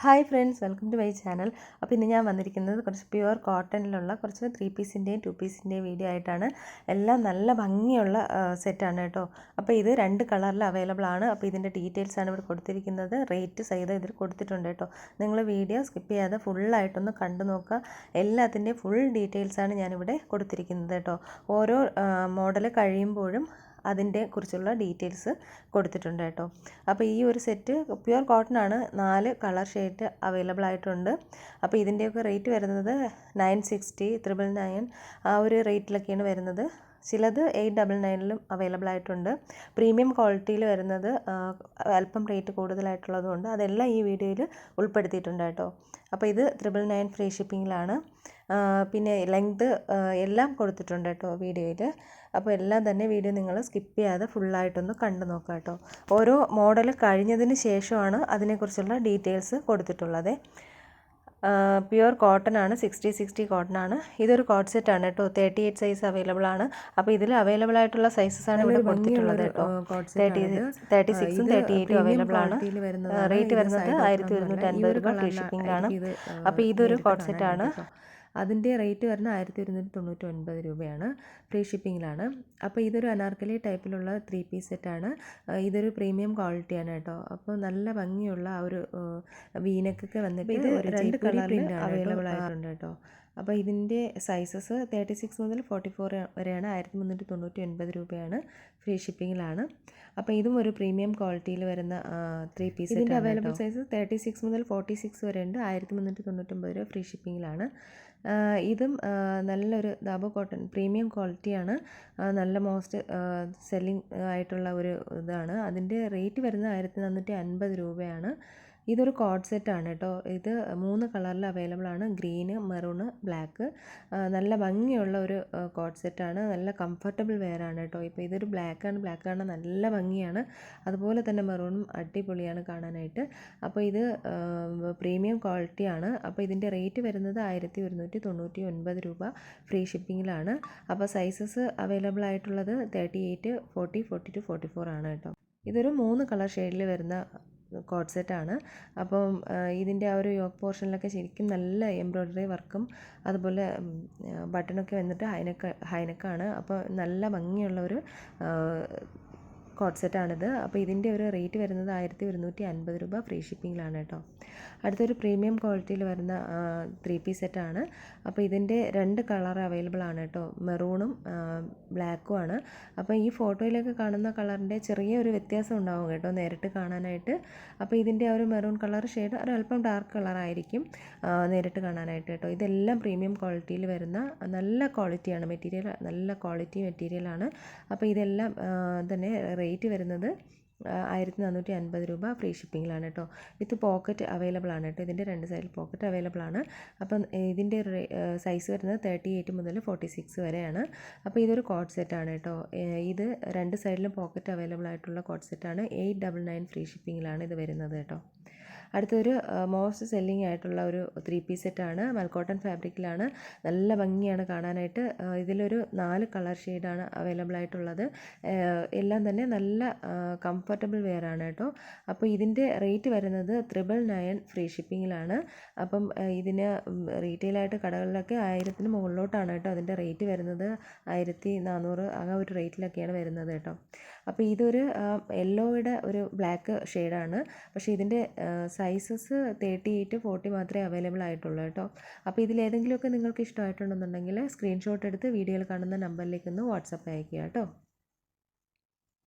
Hi friends, welcome to my channel. അപ്പോൾ ഇന്ന് ഞാൻ വന്നിരിക്കുന്നത് കുറച്ച് പ്യുവർ കോട്ടണിലുള്ള കുറച്ച് 3 പീസിൻ്റെയും 2 പീസിൻ്റെയും വീഡിയോ ആയിട്ടാണ്. എല്ലാം നല്ല ഭംഗിയുള്ള സെറ്റാണ് കേട്ടോ. അപ്പോൾ ഇത് 2 കളറിൽ അവൈലബിൾ ആണ്. അപ്പോൾ ഇതിൻ്റെ ഡീറ്റെയിൽസ് ആണ് ഇവിടെ കൊടുത്തിരിക്കുന്നത്. റേറ്റ് സഹിതം ഇതിൽ കൊടുത്തിട്ടുണ്ട് കേട്ടോ. നിങ്ങൾ വീഡിയോ സ്കിപ്പ് ചെയ്യാതെ ഫുള്ളായിട്ടൊന്ന് കണ്ടു നോക്കുക. എല്ലാത്തിൻ്റെയും ഫുൾ ഡീറ്റെയിൽസാണ് ഞാനിവിടെ കൊടുത്തിരിക്കുന്നത് കേട്ടോ. ഓരോ മോഡൽ കഴിയുമ്പോഴും അതിൻ്റെ കുറിച്ചുള്ള ഡീറ്റെയിൽസ് കൊടുത്തിട്ടുണ്ട് കേട്ടോ. അപ്പോൾ ഈ ഒരു സെറ്റ് പ്യുവർ കോട്ടൺ ആണ്. 4 കളർ ഷെയ്ഡ് അവൈലബിൾ ആയിട്ടുണ്ട്. അപ്പോൾ ഇതിൻ്റെയൊക്കെ റേറ്റ് വരുന്നത് 960, 999 ആ ഒരു റേറ്റിലൊക്കെയാണ് വരുന്നത്. ചിലത് 899ലും അവൈലബിൾ ആയിട്ടുണ്ട്. പ്രീമിയം ക്വാളിറ്റിയിൽ വരുന്നത് അല്പം റേറ്റ് കൂടുതലായിട്ടുള്ളതുകൊണ്ട് അതെല്ലാം ഈ വീഡിയോയിൽ ഉൾപ്പെടുത്തിയിട്ടുണ്ട് കേട്ടോ. അപ്പോൾ ഇത് 999 ഫ്രീ ഷിപ്പിങ്ങിലാണ്. പിന്നെ ലെങ്ത് എല്ലാം കൊടുത്തിട്ടുണ്ട് കേട്ടോ വീഡിയോയിൽ. അപ്പോൾ എല്ലാം തന്നെ വീഡിയോ നിങ്ങൾ സ്കിപ്പ് ചെയ്യാതെ ഫുള്ളായിട്ടൊന്ന് കണ്ടു നോക്കുക കേട്ടോ. ഓരോ മോഡൽ കഴിഞ്ഞതിന് ശേഷമാണ് അതിനെക്കുറിച്ചുള്ള ഡീറ്റെയിൽസ് കൊടുത്തിട്ടുള്ളത്. പ്യുവർ കോട്ടൺ ആണ്, 60 കോട്ടൺ ആണ്. ഇതൊരു കോട്ട് സെറ്റ് ആണ് കേട്ടോ. 38 സൈസ് അവൈലബിൾ ആണ്. അപ്പോൾ ഇതിൽ അവൈലബിൾ ആയിട്ടുള്ള സൈസസ് ആണ് ഇവിടെ കൊടുത്തിട്ടുള്ളത് കേട്ടോ. 36ഉം 38ഉം അവൈലബിൾ ആണ്. റേറ്റ് വരുന്നത് 1150 രൂപ ഫ്രീ ഷിപ്പിംഗിലാണ്. അപ്പോൾ ഇതൊരു കോട്ട് സെറ്റ് ആണ്. അതിൻ്റെ റേറ്റ് വരുന്നത് 1199 രൂപയാണ്. ഫ്രീ ഷിപ്പിങ്ങിലാണ്. അപ്പോൾ ഇതൊരു അനാർക്കലി ടൈപ്പിലുള്ള 3 പീസ് സെറ്റാണ്. ഇതൊരു പ്രീമിയം ക്വാളിറ്റിയാണ് കേട്ടോ. അപ്പോൾ നല്ല ഭംഗിയുള്ള ആ ഒരു വീനക്കൊക്കെ വന്നിട്ട് ഇത് 2 കളറിൽ അവൈലബിൾ ആയിട്ടുണ്ട് കേട്ടോ. അപ്പോൾ ഇതിൻ്റെ സൈസസ് 36 മുതൽ 44 വരെയാണ്. 1399 രൂപയാണ്. ഫ്രീ ഷിപ്പിങ്ങിലാണ്. അപ്പോൾ ഇതും ഒരു പ്രീമിയം ക്വാളിറ്റിയിൽ വരുന്ന 3 പീസ്. ഇതിൻ്റെ അവൈലബിൾ സൈസ് 36 മുതൽ 46 വരെ ഉണ്ട്. 1399 രൂപ ഫ്രീ ഷിപ്പിങ്ങിലാണ്. ഇതും നല്ലൊരു ദാബോ കോട്ടൺ പ്രീമിയം ക്വാളിറ്റിയാണ്. നല്ല മോസ്റ്റ് സെല്ലിംഗ് ആയിട്ടുള്ള ഒരു ഇതാണ്. അതിൻ്റെ റേറ്റ് വരുന്നത് 1450 രൂപയാണ്. ഇതൊരു കോട്ട് സെറ്റാണ് കേട്ടോ. ഇത് 3 കളറിൽ അവൈലബിൾ ആണ്. Green, maroon, black. നല്ല ഭംഗിയുള്ള ഒരു കോട്ട് സെറ്റാണ്. നല്ല കംഫർട്ടബിൾ വെയറാണ് കേട്ടോ. ഇപ്പോൾ ഇതൊരു ബ്ലാക്കാണ്, നല്ല ഭംഗിയാണ്. അതുപോലെ തന്നെ മെറൂണും അടിപൊളിയാണ് കാണാനായിട്ട്. അപ്പോൾ ഇത് പ്രീമിയം ക്വാളിറ്റിയാണ്. അപ്പോൾ ഇതിൻ്റെ റേറ്റ് വരുന്നത് 1199 രൂപ ഫ്രീ ഷിപ്പിങ്ങിലാണ്. അപ്പോൾ സൈസസ് അവൈലബിൾ ആയിട്ടുള്ളത് 38, 40, 42, 44 ആണ് കേട്ടോ. ഇതൊരു 3 കളർ ഷെയ്ഡിൽ വരുന്ന കോട്ട് സെറ്റാണ്. അപ്പം ഇതിൻ്റെ ആ ഒരു യോക്ക് പോർഷനിലൊക്കെ ശരിക്കും നല്ല എംബ്രോയ്ഡറി വർക്കും അതുപോലെ ബട്ടണൊക്കെ വന്നിട്ട് ഹൈനെക്കാണ്. അപ്പോൾ നല്ല ഭംഗിയുള്ള ഒരു കോട്ട് സെറ്റാണിത്. അപ്പോൾ ഇതിൻ്റെ ഒരു റേറ്റ് വരുന്നത് 1150 രൂപ ഫ്രീ ഷിപ്പിങ്ങിലാണ് കേട്ടോ. അടുത്തൊരു പ്രീമിയം ക്വാളിറ്റിയിൽ വരുന്ന 3 പീസ് സെറ്റാണ്. അപ്പോൾ ഇതിൻ്റെ 2 കളർ അവൈലബിൾ ആണ് കേട്ടോ. മെറൂണും ബ്ലാക്കും ആണ്. അപ്പോൾ ഈ ഫോട്ടോയിലൊക്കെ കാണുന്ന കളറിൻ്റെ ചെറിയൊരു വ്യത്യാസം ഉണ്ടാവും കേട്ടോ നേരിട്ട് കാണാനായിട്ട്. അപ്പോൾ ഇതിൻ്റെ ആ ഒരു മെറൂൺ കളർ ഷെയ്ഡ് ഒരല്പം ഡാർക്ക് കളറായിരിക്കും നേരിട്ട് കാണാനായിട്ട് കേട്ടോ. ഇതെല്ലാം പ്രീമിയം ക്വാളിറ്റിയിൽ വരുന്ന നല്ല ക്വാളിറ്റിയാണ് മെറ്റീരിയൽ, നല്ല ക്വാളിറ്റി മെറ്റീരിയലാണ്. അപ്പോൾ ഇതെല്ലാം തന്നെ റേറ്റ് വരുന്നത് 1450 രൂപ ഫ്രീ ഷിപ്പിങ്ങിലാണ് കേട്ടോ. വിത്ത് പോക്കറ്റ് അവൈലബിൾ ആണ് കേട്ടോ. ഇതിൻ്റെ 2 സൈഡിൽ പോക്കറ്റ് അവൈലബിൾ ആണ്. അപ്പം ഇതിൻ്റെ സൈസ് വരുന്നത് 38 മുതൽ 46 വരെയാണ്. അപ്പോൾ ഇതൊരു കോട്ട് സെറ്റാണ് കേട്ടോ. ഇത് 2 സൈഡിലും പോക്കറ്റ് അവൈലബിൾ ആയിട്ടുള്ള കോട്ട് സെറ്റാണ്. 899 ഫ്രീ ഷിപ്പിങ്ങിലാണ് ഇത് വരുന്നത് കേട്ടോ. അടുത്തൊരു മോസ്റ്റ് സെല്ലിംഗ് ആയിട്ടുള്ള ഒരു 3 പീസ് സെറ്റാണ്. മൽക്കോട്ടൺ ഫാബ്രിക്കിലാണ്. നല്ല ഭംഗിയാണ് കാണാനായിട്ട്. ഇതിലൊരു 4 കളർ ഷെയ്ഡാണ് അവൈലബിൾ ആയിട്ടുള്ളത്. എല്ലാം തന്നെ നല്ല കംഫർട്ടബിൾ വെയറാണ് കേട്ടോ. അപ്പോൾ ഇതിൻ്റെ റേറ്റ് വരുന്നത് 999 ഫ്രീ ഷിപ്പിങ്ങിലാണ്. അപ്പം ഇതിന് റീറ്റെയിലായിട്ട് കടകളിലൊക്കെ 1000-ന് മുകളിലോട്ടാണ് കേട്ടോ അതിൻ്റെ റേറ്റ് വരുന്നത്. 1400 ആ ഒരു റേറ്റിലൊക്കെയാണ് വരുന്നത് കേട്ടോ. അപ്പോൾ ഇതൊരു യെല്ലോയുടെ ഒരു ബ്ലാക്ക് ഷെയ്ഡാണ്. പക്ഷേ ഇതിൻ്റെ സൈസസ് 38, 40 മാത്രമേ അവൈലബിൾ ആയിട്ടുള്ളൂ കേട്ടോ. അപ്പോൾ ഇതിലേതെങ്കിലുമൊക്കെ നിങ്ങൾക്ക് ഇഷ്ടമായിട്ടുണ്ടെന്നുണ്ടെങ്കിൽ സ്ക്രീൻഷോട്ട് എടുത്ത് വീഡിയോയിൽ കാണുന്ന നമ്പറിലേക്ക് ഒന്ന് വാട്സപ്പ് അയയ്ക്കുക കേട്ടോ.